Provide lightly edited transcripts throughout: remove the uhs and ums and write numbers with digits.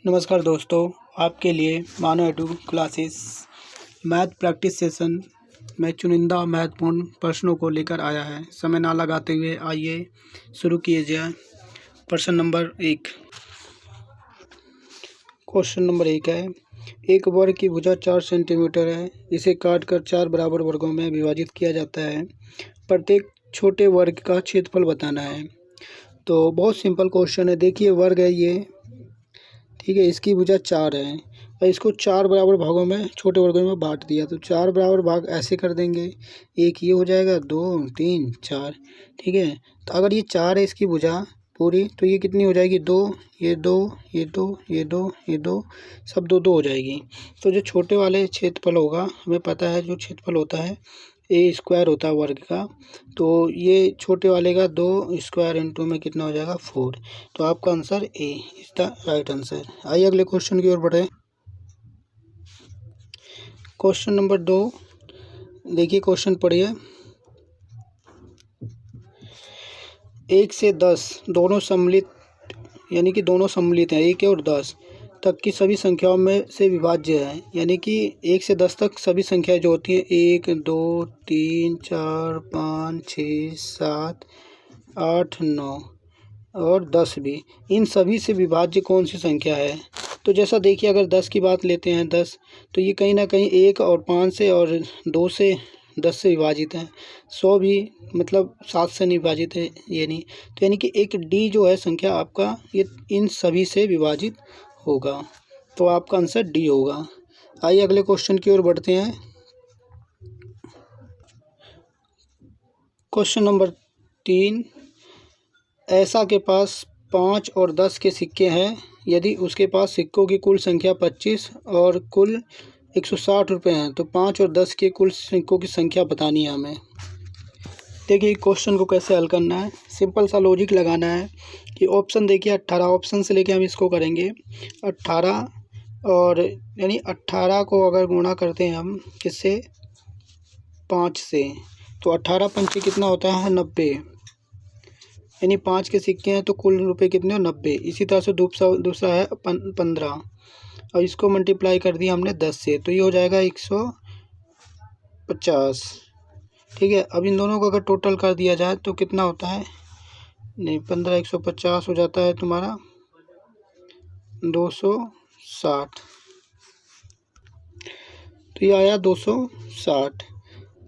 नमस्कार दोस्तों, आपके लिए मानो edu classes math practice session में चुनिंदा महत्वपूर्ण प्रश्नों को लेकर आया है। समय ना लगाते हुए आइए शुरू किए जाए। प्रश्न नंबर 1। क्वेश्चन नंबर 1 है, एक वर्ग की भुजा 4 सेंटीमीटर है। इसे काटकर 4 बराबर वर्गों में विभाजित किया जाता है। प्रत्येक छोटे वर्ग का क्षेत्रफल बताना है। तो बहुत सिंपल क्वेश्चन है। देखिए, वर्ग है ये, ठीक है। इसकी भुजा 4 है और इसको 4 बराबर भागों में, छोटे वर्गों में बांट दिया। तो 4 बराबर भाग ऐसे कर देंगे, एक ये हो जाएगा, 2 3 4, ठीक है। तो अगर ये 4 है इसकी भुजा पूरी, तो ये कितनी हो जाएगी, 2, ये 2, ये 2, ये 2, ये 2, सब 2 2 हो जाएगी। तो जो छोटे वाले क्षेत्रफल होगा, हमें पता है जो क्षेत्रफल होता है ए स्क्वायर होता है वर्ग का। तो ये छोटे वाले का 2 स्क्वायर इंटू में कितना हो जाएगा, 4। तो आपका answer A is the right answer. आइए अगले क्वेश्चन की ओर बढ़े। क्वेश्चन नंबर 2, देखिए क्वेश्चन पढ़िए। 1 से 10 दोनों सम्मिलित, यानी कि दोनों सम्मिलित हैं, 1 और 10 तक की सभी संख्याओं में से विभाज्य है। यानी कि 1 से 10 तक सभी संख्याएं जो होती हैं, 1 2 3 4 5 6 7 8 9 और 10 भी, इन सभी से विभाज्य कौन सी संख्या है। तो जैसा देखिए, अगर 10 की बात लेते हैं, 10, तो ये कहीं ना कहीं 1 और 5 से और 2 से 10 से विभाजित है। 100 भी मतलब 7 से नहीं विभाजित है, ये नहीं। तो यानी कि एक डी जो है संख्या आपका, ये इन सभी से विभाजित होगा। तो आपका आंसर डी होगा। आइए अगले क्वेश्चन की ओर बढ़ते हैं। क्वेश्चन नंबर 3, ऐसा के पास 5 और 10 के सिक्के हैं। यदि उसके पास सिक्कों की कुल संख्या 25 और कुल 160 रुपये हैं, तो 5 और 10 के कुल सिक्कों की संख्या बतानी है हमें। देखिए क्वेश्चन को कैसे हल करना है, सिंपल सा लॉजिक लगाना है कि ऑप्शन देखिए 18 ऑप्शन से लेके हम इसको करेंगे 18, और यानी 18 को अगर गुणा करते हैं हम किससे, 5 से, तो 18 पंचे कितना होता है, 90। यानी 5 के सिक्के हैं तो कुल रुपए कितने हो, 90। इसी तरह से दूसरा है 15, और इसको मल्टीप्लाई कर दिया हमने 10 से, तो ये हो जाएगा 150, ठीक है। अब इन दोनों को अगर टोटल कर दिया जाए तो कितना होता है, नहीं 15 150 हो जाता है तुम्हारा 260, तो ये आया 260।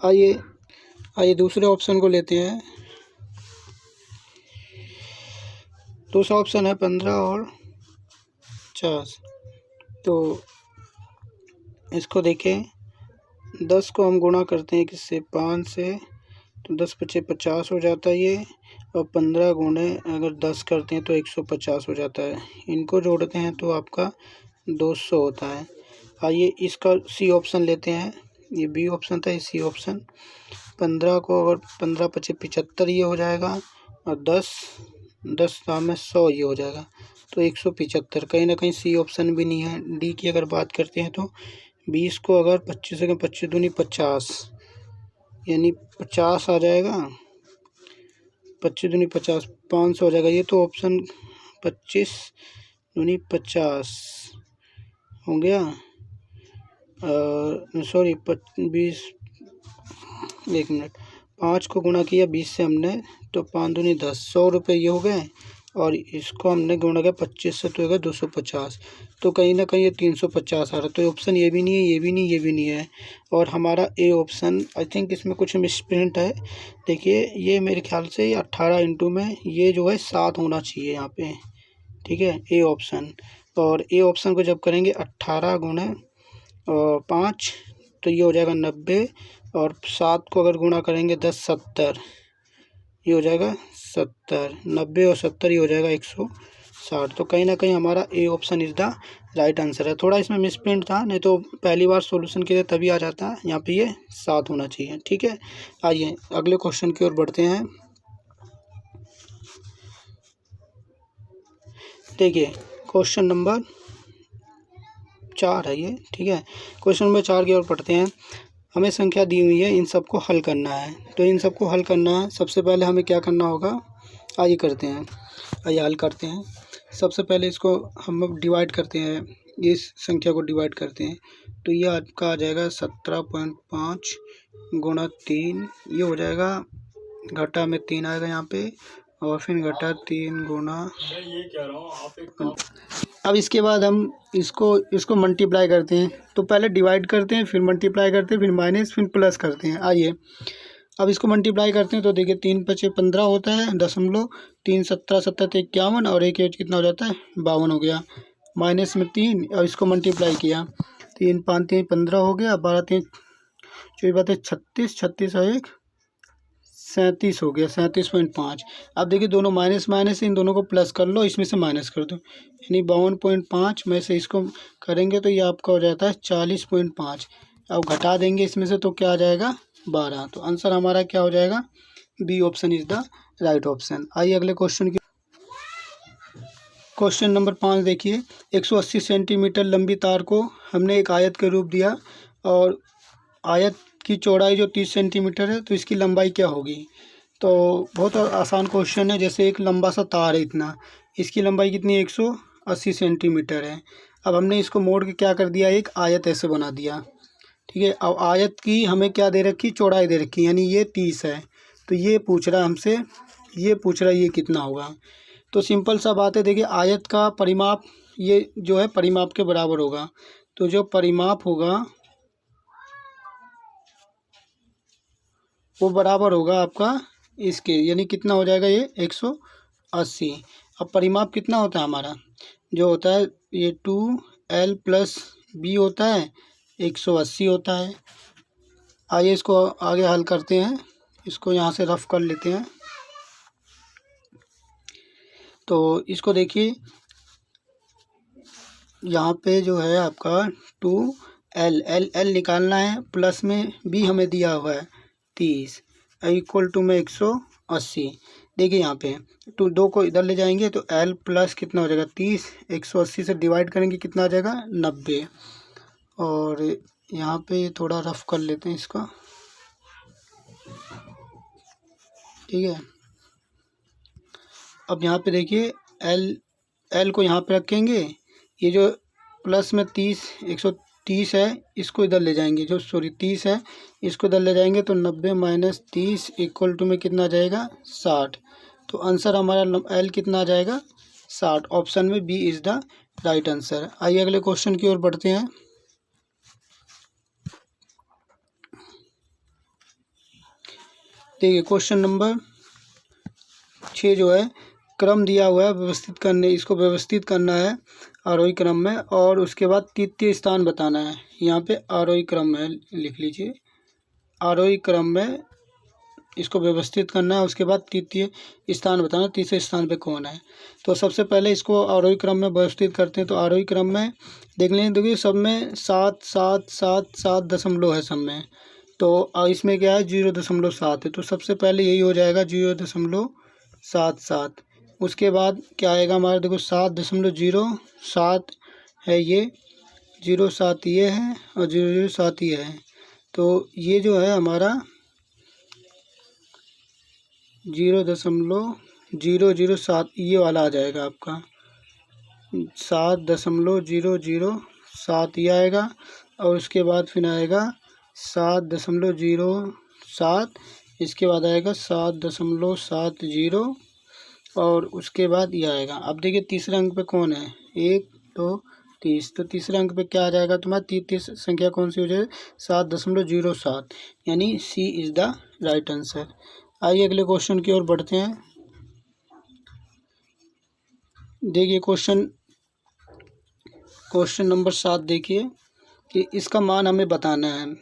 आइए दूसरे ऑप्शन को लेते हैं। दूसरा ऑप्शन है 15 और 50। तो इसको देखें, 10 को हम गुणा करते हैं किससे, 5 से, तो 10 पचे 50 हो जाता है ये, और 15 गुणे अगर 10 करते हैं तो 150 हो जाता है। इनको जोड़ते हैं तो आपका 200 होता है। आइए इसका सी ऑप्शन लेते हैं, ये बी ऑप्शन था, ये सी ऑप्शन। 15 को अगर 15 पचे 75 ये हो जाएगा, और 10 दाम में 100 ये हो जाएगा, तो 175। कहीं ना कहीं सी ऑप्शन भी नहीं है। डी की अगर बात करते हैं तो 20 को अगर 25 से 25 दूनी 50, यानी 50 आ जाएगा, 25 दूनी 50, 500 हो जाएगा। ये तो ऑप्शन 25 दूनी 50 हो गया, सॉरी 20, 1 मिनट, 5 को गुणा किया 20 से हमने, तो 5 दूनी 10, 100 रुपये ये हो गए, और इसको हमने गुणा किया 25 से, तो होगा 250। तो कहीं ना कहीं ये 350 आ रहा है। तो ऑप्शन ये भी नहीं है, ये भी नहीं, ये भी नहीं है, और हमारा ए ऑप्शन, आई थिंक इसमें कुछ मिसप्रिंट है। देखिए ये मेरे ख्याल से 18 इंटू में ये जो है 7 होना चाहिए यहाँ पे, ठीक है, ए ऑप्शन। और ए ऑप्शन को जब करेंगे 18 गुणे 5, तो ये हो जाएगा 90, और 7 को अगर गुणा करेंगे 10 70, ये हो जाएगा 70, 90 और 70 ये हो जाएगा 160। तो कहीं ना कहीं हमारा A option is the right answer है। थोड़ा इसमें मिसप्रिंट था, नहीं तो पहली बार सॉल्यूशन के लिए तभी आ जाता है। यहाँ पे ये 7 होना चाहिए, ठीक है। आइए अगले क्वेश्चन की ओर बढ़ते हैं। देखिए क्वेश्चन नंबर 4 है ये, ठीक है। क्वेश्चन नंबर 4 की ओर पढ़ते हैं। हमें संख्या दी हुई है, इन सबको हल करना है। तो इन सबको हल करना है, सबसे पहले हमें क्या करना होगा, आइए करते हैं, आइए हल करते हैं। सबसे पहले इसको हम डिवाइड करते हैं, इस संख्या को डिवाइड करते हैं, तो ये आपका आ जाएगा 17.5 गुणा 3, ये हो जाएगा, घटा में 3 आएगा यहाँ पे, और फिर घटा 3 गुणा, ये कह रहा हूँ आप अब इसके बाद हम इसको मल्टीप्लाई करते हैं। तो पहले डिवाइड करते हैं, फिर मल्टीप्लाई करते हैं, फिर माइनस, फिर प्लस करते हैं। आइए अब इसको मल्टीप्लाई करते हैं, तो देखिए 3 × 5 = 15 होता है, 3 × 17 = 51, और 1 कितना हो जाता है 52 हो गया, माइनस में 3, और इसको मल्टीप्लाई किया, 3 × 5 = 15 हो गया, 12 × 3 = 36, 36 और 1 37 हो गया, 37.5। अब देखिए दोनों माइनस माइनस, इन दोनों को प्लस कर लो, इसमें से माइनस कर दो, यानी 52.5 में से इसको करेंगे तो ये आपका हो जाता है 40.5। अब घटा देंगे इसमें से तो क्या आ जाएगा 12। तो आंसर हमारा क्या हो जाएगा, B option is the right option. आइए अगले क्वेश्चन की, क्वेश्चन नंबर 5 देखिए। 180 सेंटीमीटर लंबी तार को हमने एक आयत के रूप दिया, और आयत की चौड़ाई जो 30 सेंटीमीटर है, तो इसकी लंबाई क्या होगी। तो बहुत आसान क्वेश्चन है। जैसे एक लंबा सा तार है इतना, इसकी लंबाई कितनी है 180 सेंटीमीटर है। अब हमने इसको मोड़ के क्या कर दिया, एक आयत ऐसे बना दिया, ठीक है। अब आयत की हमें क्या दे रखी, चौड़ाई दे रखी, यानी ये 30 है। तो ये पूछ रहा है हमसे, ये पूछ रहा है ये कितना होगा। तो सिंपल सा बात है, देखिए आयत का परिमाप ये जो है परिमाप के बराबर होगा। तो जो परिमाप होगा वो बराबर होगा आपका इसके, यानी कितना हो जाएगा ये 180। अब परिमाप कितना होता है हमारा, जो होता है ये 2L + B होता है, 180 होता है। आइए इसको आगे हल करते हैं, इसको यहाँ से रफ कर लेते हैं। तो इसको देखिए, यहाँ पे जो है आपका 2L निकालना है, प्लस में B हमें दिया हुआ है 30, = में 180। देखिए यहाँ पे 2 को इधर ले जाएंगे तो L प्लस कितना हो जाएगा 30, 180 से डिवाइड करेंगे कितना आ जाएगा 90। और यहाँ पे थोड़ा रफ कर लेते हैं इसका, ठीक है। अब यहाँ पे देखिए L को यहाँ पे रखेंगे, ये जो प्लस में 30 130 है, इसको इधर ले जाएंगे, जो 30 है इसको इधर ले जाएंगे, तो 90 - 30 = में कितना आ जाएगा 60। तो आंसर हमारा L कितना आ जाएगा 60। ऑप्शन में B is the right answer. आइए अगले क्वेश्चन की ओर बढ़ते हैं। देखिए क्वेश्चन नंबर 6 जो है, क्रम दिया हुआ है, व्यवस्थित करने, इसको व्यवस्थित करना है आरोही क्रम में, और उसके बाद तृतीय स्थान बताना है। यहाँ पे आरोही क्रम है, लिख लीजिए, आरोही क्रम में इसको व्यवस्थित करना है, उसके बाद तृतीय स्थान बताना, तीसरे स्थान पे कौन है। तो सबसे पहले इसको आरोही क्रम में व्यवस्थित करते हैं। तो आरोही क्रम में देख लें, देखिए सब में 7 7 7 7 दशमलव है सब में, तो इसमें क्या है 0.7 है। तो सबसे पहले यही हो जाएगा 0.77। उसके बाद क्या आएगा हमारा, देखो 7.07 है, ये 07 ये है, और 007 ये है। तो ये जो है हमारा 0.007 ये वाला आ जाएगा आपका, 7.007 ये आएगा। और उसके बाद फिर आएगा 7.07, इसके बाद आएगा 7.70, और उसके बाद ये आएगा। अब देखिए तीसरे अंक पे कौन है, 1 2 30। तो तीसरे अंक पे क्या आ जाएगा तुम्हारा, तृतीय संख्या कौन सी हो जाएगी 7.07, यानी सी इज़ द राइट आंसर। आइए अगले क्वेश्चन की ओर बढ़ते हैं। देखिए क्वेश्चन नंबर 7 देखिए कि इसका मान हमें बताना है,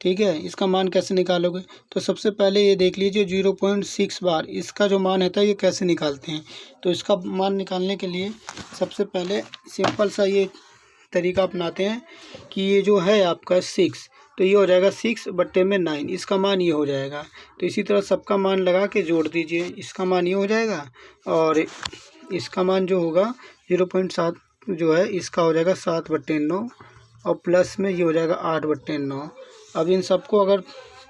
ठीक है। इसका मान कैसे निकालोगे, तो सबसे पहले ये देख लीजिए 0.6 बार इसका जो मान रहता है ये कैसे निकालते हैं। तो इसका मान निकालने के लिए सबसे पहले सिंपल सा ये तरीका अपनाते हैं कि ये जो है आपका 6, तो ये हो जाएगा 6/9, इसका मान ये हो जाएगा। तो इसी तरह सबका मान लगा के जोड़ दीजिए, इसका मान ये हो जाएगा, और इसका मान जो होगा 0.7 जो है इसका हो जाएगा 7/9, और प्लस में ये हो जाएगा 8/9। अब इन सबको अगर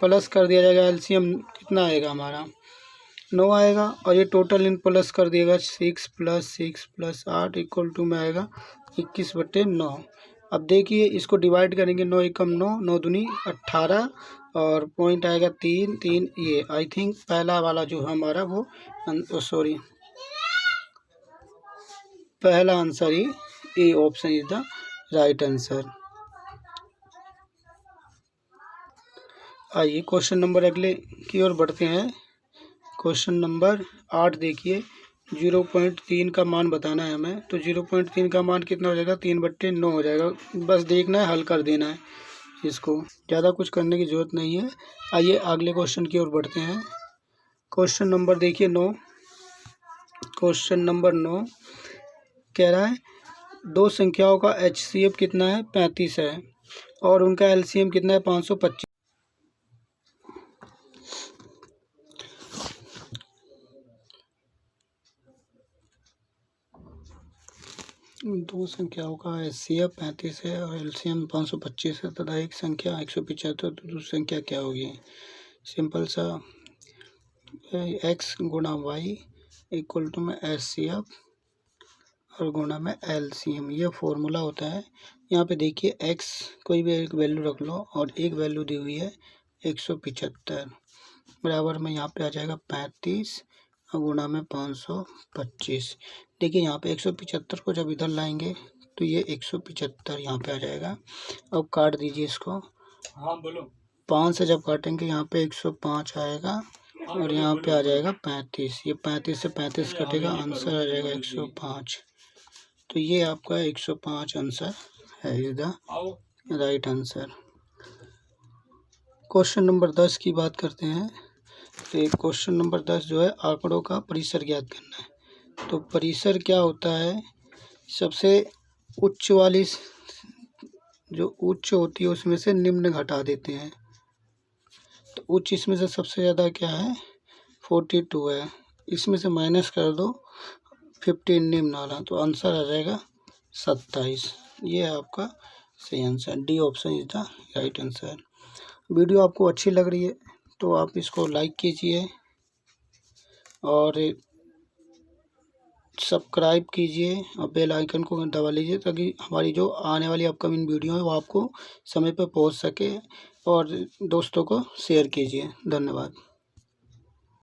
प्लस कर दिया जाएगा, एलसीएम कितना आएगा हमारा, 9 आएगा और ये टोटल इन प्लस कर दिएगा 6 + 8 = में आएगा 21/9। अब देखिए इसको डिवाइड करेंगे, 9 एकम 9, 9 दूनी 18 और पॉइंट आएगा 3 3। ये आई थिंक पहला वाला जो हमारा वो सॉरी पहला answer he A option is the right answer. आइए क्वेश्चन नंबर अगले की ओर बढ़ते हैं। क्वेश्चन नंबर 8 देखिए, 0.3 का मान बताना है हमें। तो 0.3 का मान कितना हो जाएगा, 3/9 हो जाएगा। बस देखना है, हल कर देना है इसको, ज़्यादा कुछ करने की ज़रूरत नहीं है। आइए अगले क्वेश्चन की ओर बढ़ते हैं। क्वेश्चन नंबर देखिए 9। क्वेश्चन नंबर 9 कह रहा है दो संख्याओं का HCF कितना है, 35 है और उनका LCM कितना है, 525। दो संख्याओं का HCF 35 है और LCM 525 है तथा एक संख्या 175, तो दूसरी संख्या क्या होगी। सिंपल सा x गुणा y = में HCF और गुणा में LCM, ये फॉर्मूला होता है। यहाँ पे देखिए x कोई भी एक वैल्यू रख लो और एक वैल्यू दी हुई है 175 बराबर में यहाँ पे आ जाएगा 35 और गुणा में 525। देखिए यहाँ पे 175 को जब इधर लाएंगे तो ये 175 यहाँ पे आ जाएगा। अब काट दीजिए इसको। हाँ बोलो। 5 से जब काटेंगे यहाँ पे 105 आएगा और यहाँ पे आ जाएगा 35। ये 35 से 35 कटेगा, आंसर आ जाएगा 105। तो ये आपका 105 आंसर है, is the right answer. Question number 10 की बात करते हैं। तो क्वेश्चन नंबर 10 जो है आंकड़ों का परिसर ज्ञात करना है। तो परिसर क्या होता है, सबसे उच्च वाली जो उच्च होती है उसमें से निम्न घटा देते हैं। तो उच्च इसमें से सबसे ज़्यादा क्या है, 42 है, इसमें से माइनस कर दो 15 निम्न वाला, तो आंसर आ जाएगा 27। ये है आपका सही answer, D option is the right answer. Video आपको अच्छी लग रही है तो आप इसको लाइक कीजिए और सब्सक्राइब कीजिए और बेल आइकन को दबा लीजिए ताकि हमारी जो आने वाली अपकमिंग वीडियो है वो आपको समय पर पहुंच सके, और दोस्तों को शेयर कीजिए। धन्यवाद।